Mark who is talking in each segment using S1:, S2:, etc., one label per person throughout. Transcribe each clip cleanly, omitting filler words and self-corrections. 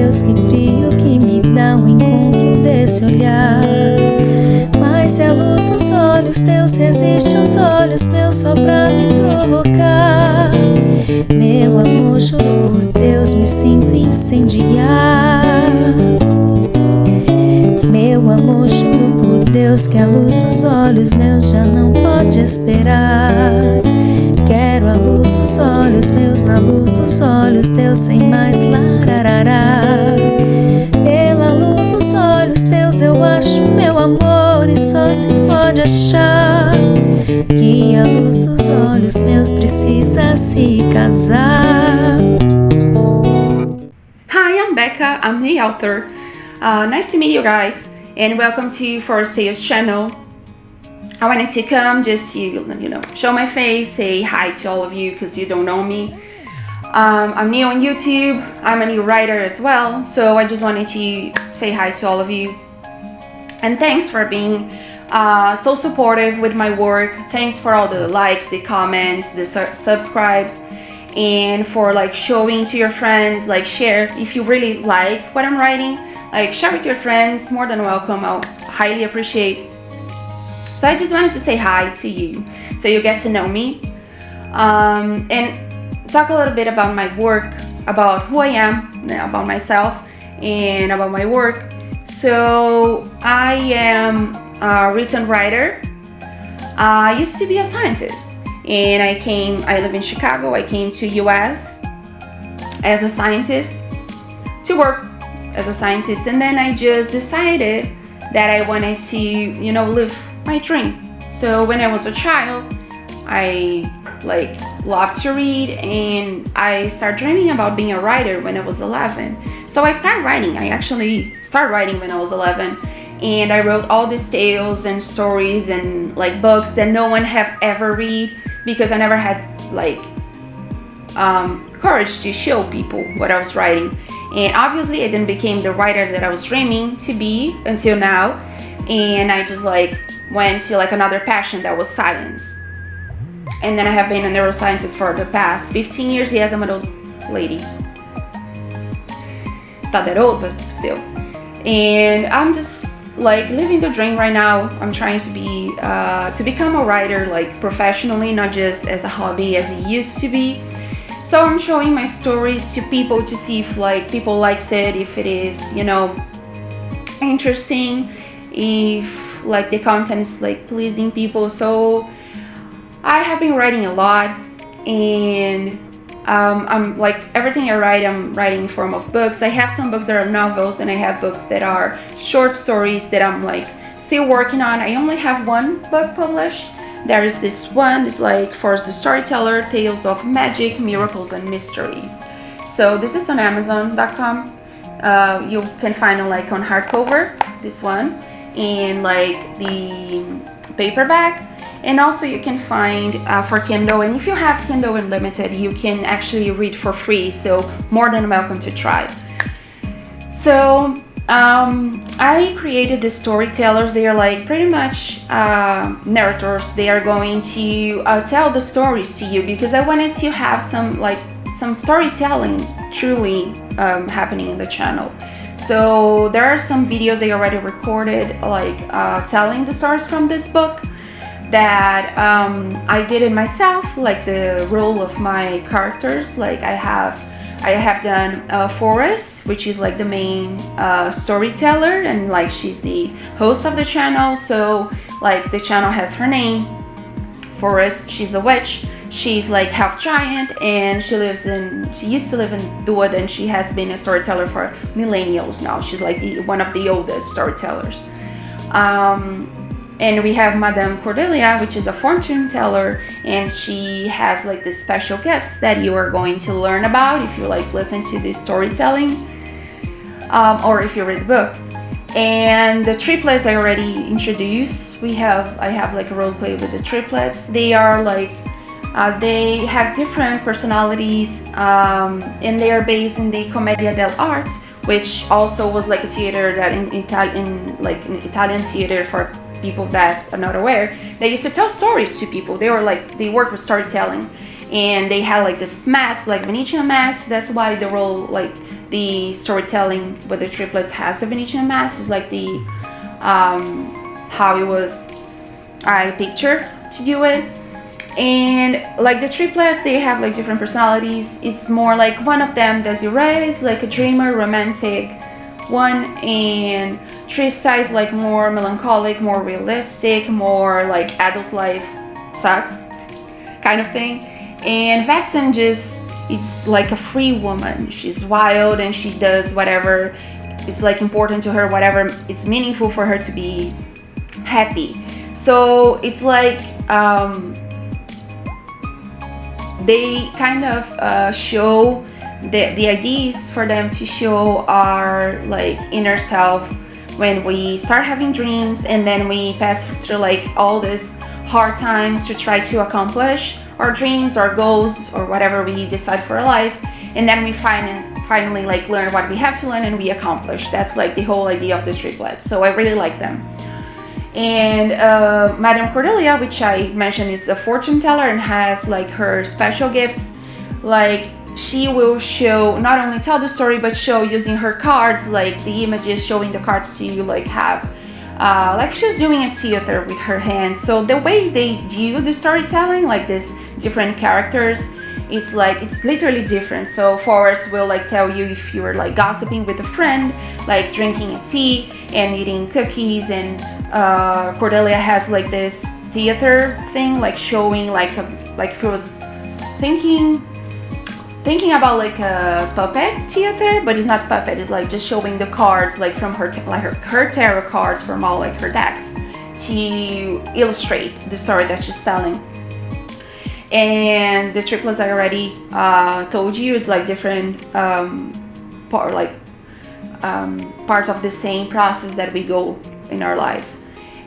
S1: Deus, que frio que me dá o encontro desse olhar. Mas se a luz dos olhos teus resiste aos olhos meus só pra me provocar, meu amor, juro por Deus, me sinto incendiar. Meu amor, juro por Deus, que a luz dos olhos meus já não pode esperar. Quero a luz dos olhos meus, na luz dos olhos teus, sem mais lararará. Pela luz dos olhos teus eu acho meu amor, e só se pode achar que a luz dos olhos meus precisa se casar.
S2: Hi, I'm Beca, I'm the author. Nice to meet you guys, and welcome to foresttales channel. I wanted to come just to, show my face, say hi to all of you because you don't know me. I'm new on YouTube, I'm a new writer as well, so I just wanted to say hi to all of you. And thanks for being so supportive with my work. Thanks for all the likes, the comments, the subscribes, and for showing to your friends, share if you really like what I'm writing, share with your friends. More than welcome, I'll highly appreciate. So I just wanted to say hi to you so you get to know me, and talk a little bit about my work, about who I am, about myself, and about my work. So I am a recent writer. I used to be a scientist, and I live in Chicago. I came to US as a scientist to work as a scientist, and then I just decided that I wanted to live my dream. So when I was a child, I loved to read, and I started dreaming about being a writer when I was 11. So I started writing. I actually started writing when I was 11, and I wrote all these tales and stories and books that no one have ever read, because I never had courage to show people what I was writing. And obviously I didn't become the writer that I was dreaming to be until now, and I just went to another passion that was science. And then I have been a neuroscientist for the past 15 years. Yes, I'm an old lady. Not that old, but still. And I'm just living the dream right now. I'm trying to be to become a writer professionally, not just as a hobby as it used to be. So I'm showing my stories to people to see if people likes it, if it is interesting, if the content is pleasing people. So I have been writing a lot, and I'm everything I write, I'm writing in form of books. I have some books that are novels, and I have books that are short stories that I'm still working on. I only have one book published. There is this one, it's for the storyteller, Tales of Magic, Miracles, and Mysteries. So this is on Amazon.com. You can find it on hardcover, this one, and the paperback. And also you can find for Kindle, and if you have Kindle Unlimited, you can actually read for free, so more than welcome to try. So I created the storytellers. They are pretty much narrators. They are going to tell the stories to you, because I wanted to have some storytelling truly happening in the channel. So there are some videos they already recorded telling the stories from this book that I did it myself, the role of my characters. I have done Forest, which is the main storyteller, and she's the host of the channel. So the channel has her name, Forest. She's a witch. She's half giant, and she used to live in the wood, and she has been a storyteller for millennials now. She's one of the oldest storytellers. And we have Madame Cordelia, which is a fortune teller, and she has this special gifts that you are going to learn about if you listen to the storytelling, or if you read the book. And the triplets I already introduced. I have a role play with the triplets. They are they have different personalities, and they are based in the Commedia dell'arte, which also was a theater that in Italian theater, for people that are not aware, they used to tell stories to people. They work with storytelling, and they had this mask, Venetian mask. That's why the role the storytelling with the triplets has the Venetian mask. It's like the how it was I picture to do it. And like the triplets, they have like different personalities. It's more like one of them, Desiree, is like a dreamer, romantic one, and Trista is like more melancholic, more realistic, more like adult life sucks kind of thing. And Vexen just is like a free woman. She's wild and she does whatever is like important to her, whatever it's meaningful for her to be happy. So it's like they kind of show the ideas for them to show our like inner self when we start having dreams, and then we pass through like all these hard times to try to accomplish our dreams, our goals, or whatever we decide for our life, and then we finally like learn what we have to learn and we accomplish. That's like the whole idea of the triplets. So I really like them. And Madame Cordelia, which I mentioned, is a fortune teller and has like her special gifts. Like she will show, not only tell the story, but show using her cards, like the images, showing the cards to you, like have like she's doing a theater with her hands. So the way they do the storytelling, like these different characters, it's like it's literally different. So Forrest will like tell you if you're like gossiping with a friend, like drinking a tea and eating cookies, and Cordelia has like this theater thing, like showing like if it was thinking about like a puppet theater, but it's not puppet, it's like just showing the cards like from her her tarot cards from all like her decks to illustrate the story that she's telling. And the triplets I already told you is like different parts of the same process that we go in our life.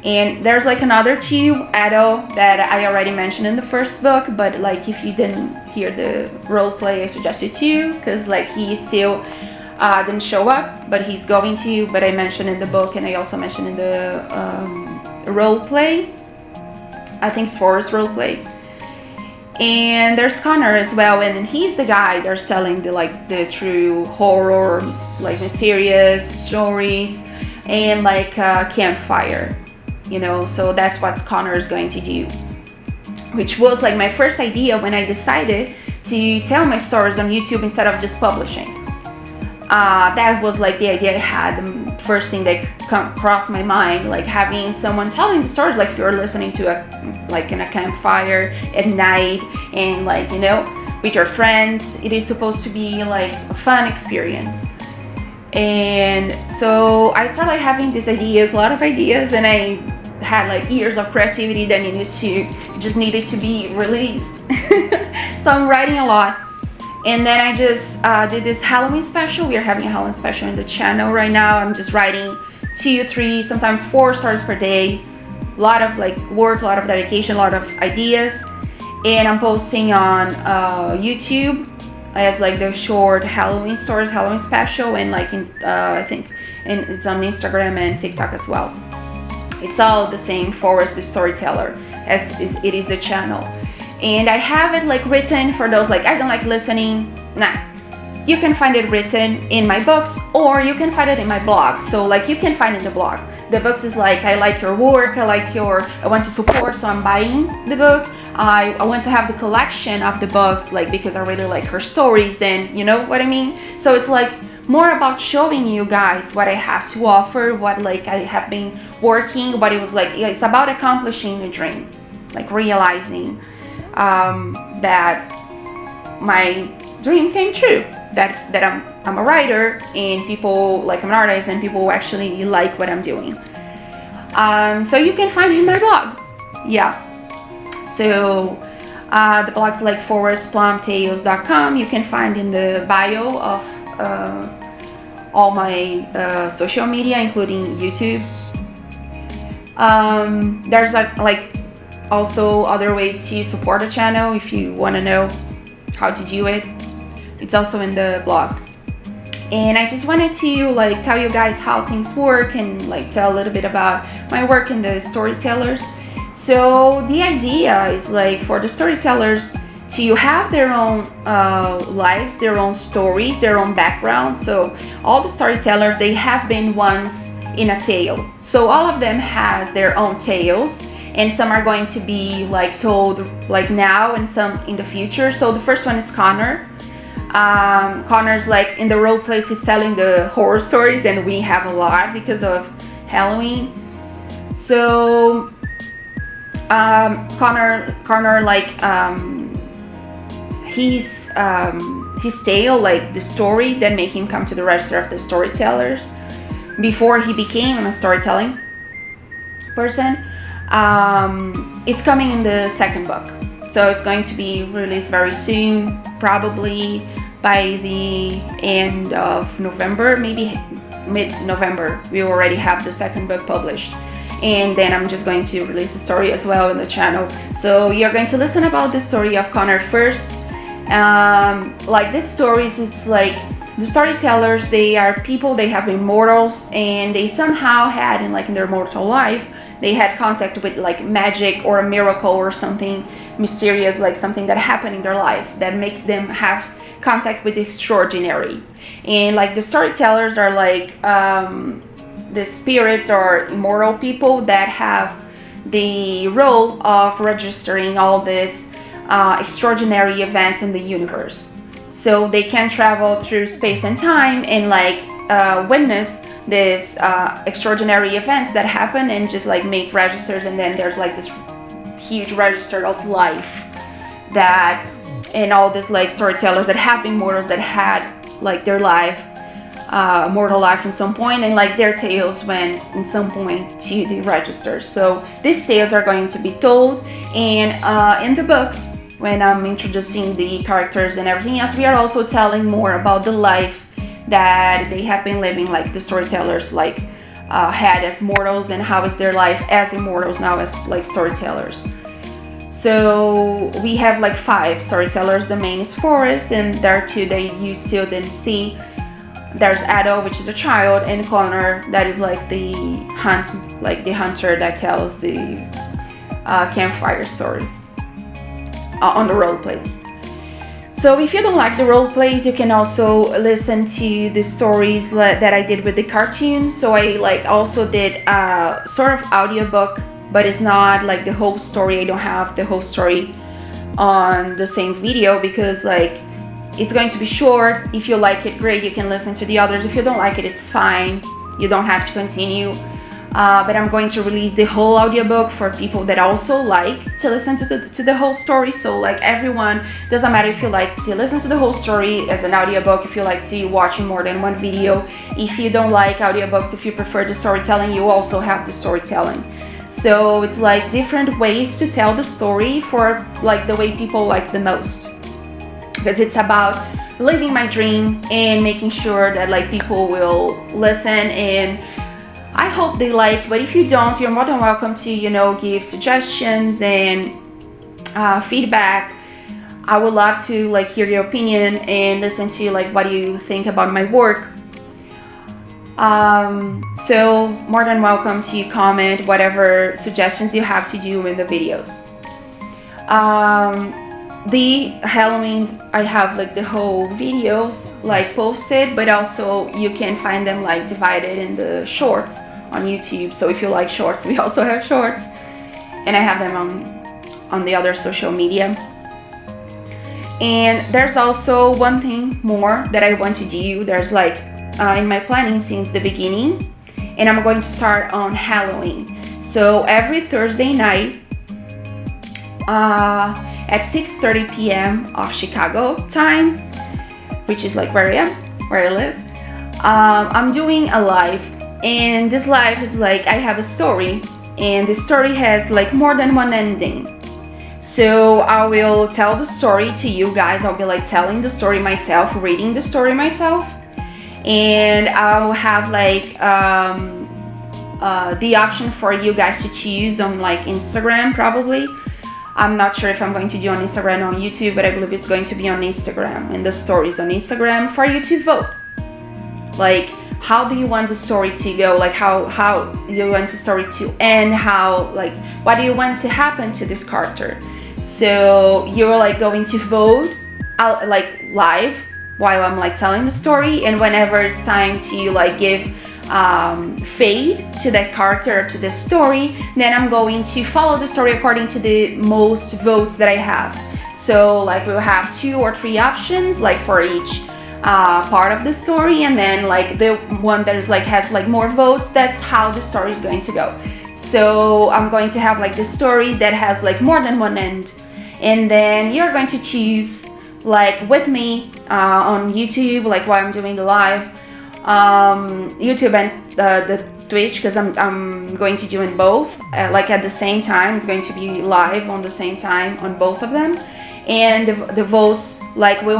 S2: And there's like another two, Edo, that I already mentioned in the first book, but like if you didn't hear the role play, I suggest you to, because like he still didn't show up, but he's going to. But I mentioned in the book, and I also mentioned in the role play. I think it's Forrest role play. And there's Connor as well, and then he's the guy that's telling the true horror, like mysterious stories, and like campfire, you know. So that's what Connor is going to do, which was like my first idea when I decided to tell my stories on YouTube instead of just publishing. That was like the idea I had, the first thing that crossed my mind, like having someone telling the stories, like you're listening to in a campfire at night, and like, you know, with your friends. It is supposed to be like a fun experience. And so I started having these ideas, a lot of ideas, and I had like years of creativity that just needed to be released. So I'm writing a lot. And then I just did this Halloween special. We are having a Halloween special in the channel right now. I'm just writing 2, 3, sometimes 4 stories per day. A lot of like work, a lot of dedication, a lot of ideas. And I'm posting on YouTube as like the short Halloween stories, Halloween special, and like I think it's on Instagram and TikTok as well. It's all the same, Forrest the Storyteller, as it is the channel. And I have it like written for those like I don't like listening. Nah, you can find it written in my books, or you can find it in my blog. So like you can find it in the blog. The books is like, I like your work, I want to support, so I'm buying the book. I want to have the collection of the books, like because I really like her stories, then you know what I mean. So it's like more about showing you guys what I have to offer, what like I have been working, what it was like. It's about accomplishing a dream, like realizing that my dream came true, that I'm a writer, and people, like I'm an artist, and people actually like what I'm doing. So you can find it in my blog. Yeah. So the blog's like forestplumtales.com. You can find in the bio of all my social media, including YouTube. There's like also other ways to support the channel if you want to know how to do it. It's also in the blog. And I just wanted to like tell you guys how things work, and like tell a little bit about my work in the Storytellers. So the idea is like for the Storytellers, to have their own lives, their own stories, their own background. So all the storytellers, they have been once in a tale. So all of them has their own tales, and some are going to be like told like now and some in the future. So the first one is Connor. Connor's like in the role plays, he's telling the horror stories, and we have a lot because of Halloween. So Connor like his tale, like the story that made him come to the register of the storytellers before he became a storytelling person. It's coming in the second book, so it's going to be released very soon, probably by the end of November, maybe mid-November. We already have the second book published, and then I'm just going to release the story as well in the channel. So you're going to listen about the story of Connor first. Like this stories, it's like the storytellers, they are people, they have immortals, and they somehow had in their mortal life, they had contact with like magic or a miracle or something mysterious, like something that happened in their life that make them have contact with the extraordinary. And like the storytellers are like the spirits or immortal people that have the role of registering all these extraordinary events in the universe. So they can travel through space and time and like witness these extraordinary events that happen and just like make registers, and then there's like this huge register of life that, and all these like storytellers that have been mortals that had like their life, mortal life in some point, and like their tales went in some point to the registers. So these tales are going to be told, and in the books, when I'm introducing the characters and everything else, we are also telling more about the life that they have been living, like the storytellers like had as mortals, and how is their life as immortals now as like storytellers. So we have like 5 storytellers. The main is Forrest, and there are 2 that you still didn't see. There's Ado, which is a child, and Connor, that is like the hunter that tells the campfire stories on the role plays. So if you don't like the role plays, you can also listen to the stories that I did with the cartoons. So I like also did a sort of audiobook, but it's not like the whole story. I don't have the whole story on the same video because like it's going to be short. If you like it, great, you can listen to the others. If you don't like it, it's fine, you don't have to continue. But I'm going to release the whole audiobook for people that also like to listen to the whole story. So like everyone, doesn't matter if you like to listen to the whole story as an audiobook, if you like to watch more than one video, if you don't like audiobooks, if you prefer the storytelling, you also have the storytelling. So it's like different ways to tell the story for like the way people like the most, because it's about living my dream and making sure that like people will listen, and I hope they like. But if you don't, you're more than welcome to give suggestions and feedback. I would love to like hear your opinion and listen to like what you think about my work. So more than welcome to comment whatever suggestions you have to do in the videos. The Halloween, I have like the whole videos like posted, but also you can find them like divided in the shorts on YouTube. So if you like shorts, we also have shorts, and I have them on the other social media. And there's also one thing more that I want to do. There's like in my planning since the beginning, and I'm going to start on Halloween. So every Thursday night at 6:30 p.m. of Chicago time, which is like where I live, I'm doing a live, and this live is like I have a story, and the story has like more than one ending. So I will tell the story to you guys. I'll be like telling the story myself, reading the story myself, and I'll have like the option for you guys to choose on like Instagram probably. I'm not sure if I'm going to do on Instagram or on YouTube, but I believe it's going to be on Instagram, and the stories on Instagram for you to vote. Like, how do you want the story to go? Like, how do you want the story to end? How, like, what do you want to happen to this character? So you're like going to vote out like live while I'm like telling the story, and whenever it's time to like give fade to that character or to the story, then I'm going to follow the story according to the most votes that I have. So like we'll have 2 or 3 options like for each part of the story, and then like the one that is like has like more votes, that's how the story is going to go. So I'm going to have like the story that has like more than one end, and then you're going to choose like with me on YouTube, like while I'm doing the live YouTube and the Twitch, because I'm going to do in both like at the same time. It's going to be live on the same time on both of them, and the votes like I will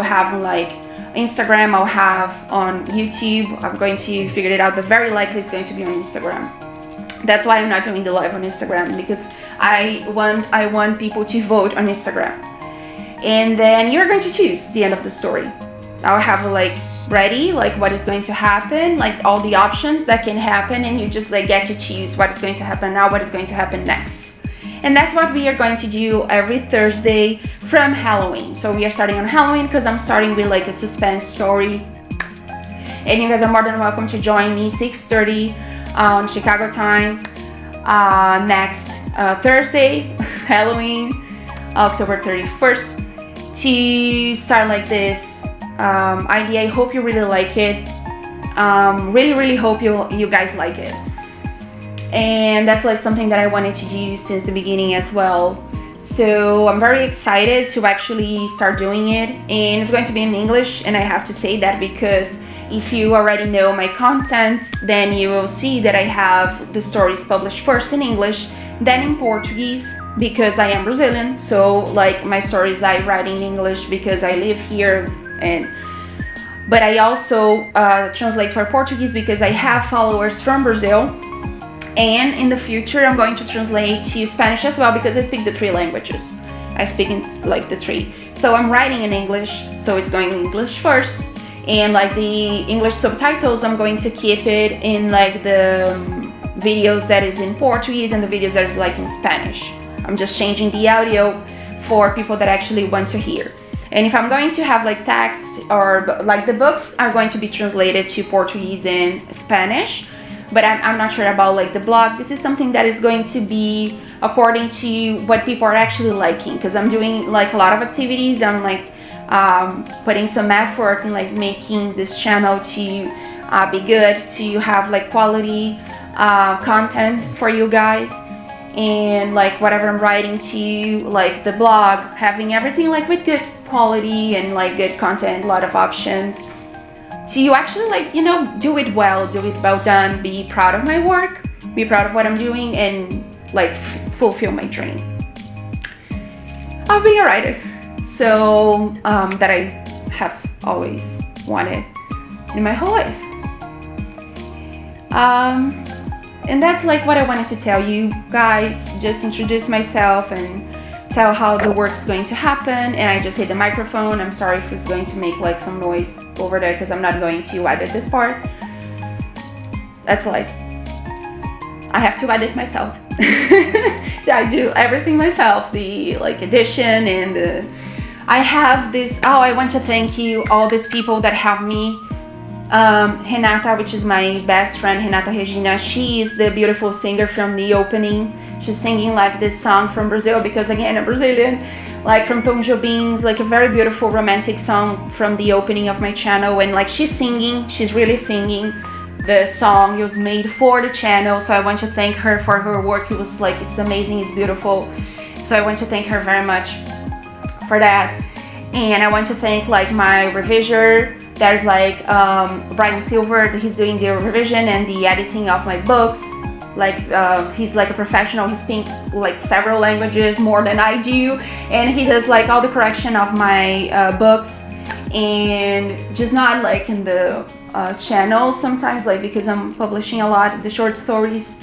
S2: have like Instagram, I'll have on YouTube. I'm going to figure it out, but very likely it's going to be on Instagram. That's why I'm not doing the live on Instagram, because I want people to vote on Instagram. And then you're going to choose the end of the story. I'll have like ready like what is going to happen, like all the options that can happen, and you just like get to choose what is going to happen now, what is going to happen next. And that's what we are going to do every Thursday from Halloween. So we are starting on Halloween because I'm starting with like a suspense story, and you guys are more than welcome to join me 6:30 on Chicago time next Thursday, Halloween, October 31st, to start like this idea. I hope you really like it. Really hope you guys like it. And that's like something that I wanted to do since the beginning as well. So I'm very excited to actually start doing it, and it's going to be in English. And I have to say that because if you already know my content, then you will see that I have the stories published first in English, then in Portuguese, because I am Brazilian. So like my stories I write in English because I live here, but I also translate for Portuguese because I have followers from Brazil. And in the future I'm going to translate to Spanish as well, because I speak the 3 languages. I speak in like the 3. So I'm writing in English, so it's going in English first. And like the English subtitles, I'm going to keep it in like the videos that is in Portuguese and the videos that is like in Spanish. I'm just changing the audio for people that actually want to hear. And if I'm going to have like text, or like the books are going to be translated to Portuguese and Spanish, but I'm not sure about like the blog. This is something that is going to be according to what people are actually liking, because I'm doing like a lot of activities. I'm like putting some effort in like making this channel to be good, to have like quality content for you guys, and like whatever I'm writing to like the blog, having everything like with good quality and like good content, a lot of options to actually like, you know, do it well done, be proud of my work, be proud of what I'm doing, and like fulfill my dream of being a writer. So that I have always wanted in my whole life. And that's like what I wanted to tell you guys, just introduce myself and tell how the work's going to happen. And I just hit the microphone. I'm sorry if it's going to make like some noise over there, because I'm not going to edit this part. That's life. I have to edit myself. I do everything myself, the like edition and the I have this. Oh, I want to thank you, all these people that help me. Renata, which is my best friend, Renata Regina, she is the beautiful singer from the opening. She's singing like this song from Brazil, because again, I'm Brazilian, like from Jobim, like a very beautiful romantic song from the opening of my channel. And like she's really singing. The song was made for the channel, so I want to thank her for her work. It was like, it's amazing, it's beautiful. So I want to thank her very much for that. And I want to thank like my revisor. There's like Brian Silver, he's doing the revision and the editing of my books. Like he's like a professional. He speaks like several languages, more than I do, and he does like all the correction of my books, and just not like in the channel sometimes, like because I'm publishing a lot of the short stories.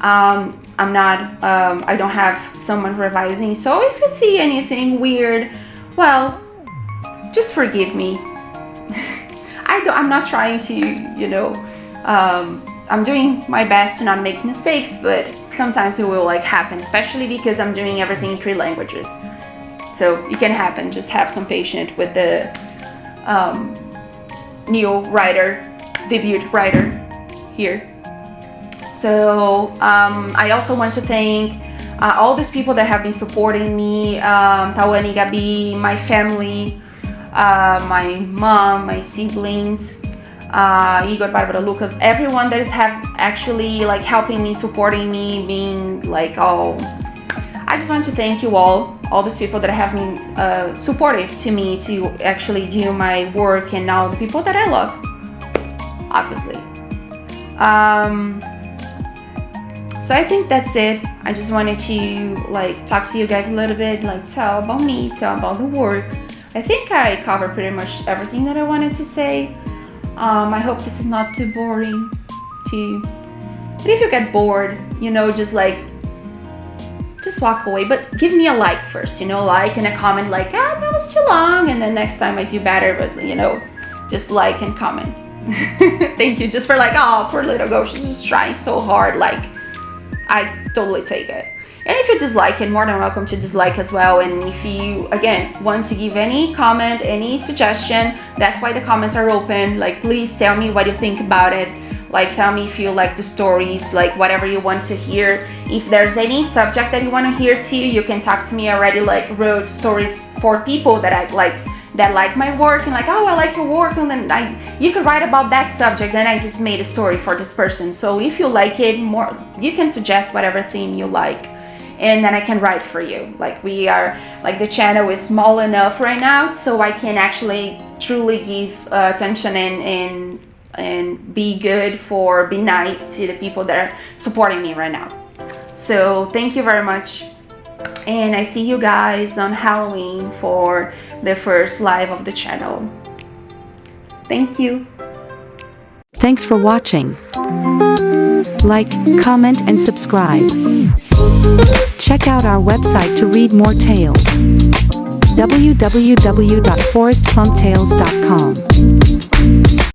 S2: I'm not, I don't have someone revising, so if you see anything weird, well, just forgive me. I'm not trying to, you know, I'm doing my best to not make mistakes, but sometimes it will like happen, especially because I'm doing everything in 3 languages. So it can happen. Just have some patience with the new writer, debut writer here. So I also want to thank all these people that have been supporting me, Tawane, Gabi, my family, my mom, my siblings, Igor, Barbara, Lucas, everyone that is actually like helping me, supporting me, being like all. I just want to thank you all these people that have been supportive to me to actually do my work, and all the people that I love, obviously. So I think that's it. I just wanted to like talk to you guys a little bit, like tell about me, tell about the work. I think I covered pretty much everything that I wanted to say. I hope this is not too boring to you. But if you get bored, just walk away. But give me a like first, like and a comment like, that was too long. And then next time I do better, but just like and comment. Thank you. Just for like, oh, poor little girl, she's just trying so hard. Like, I totally take it. And if you dislike it, more than welcome to dislike as well. And if you, again, want to give any comment, any suggestion, that's why the comments are open. Like, please tell me what you think about it. Like, tell me if you like the stories, like whatever you want to hear. If there's any subject that you want to hear too, you can talk to me. I already like wrote stories for people that I like, that like my work, and like, oh, I like your work, and then you could write about that subject. Then I just made a story for this person. So if you like it more, you can suggest whatever theme you like, and then I can write for you. Like, we are, like, the channel is small enough right now, so I can actually truly give attention and be nice to the people that are supporting me right now. So thank you very much, and I see you guys on Halloween for the first live of the channel. Thank you.
S3: Thanks for watching. Like, comment, and subscribe. Check out our website to read more tales. www.foresttales.com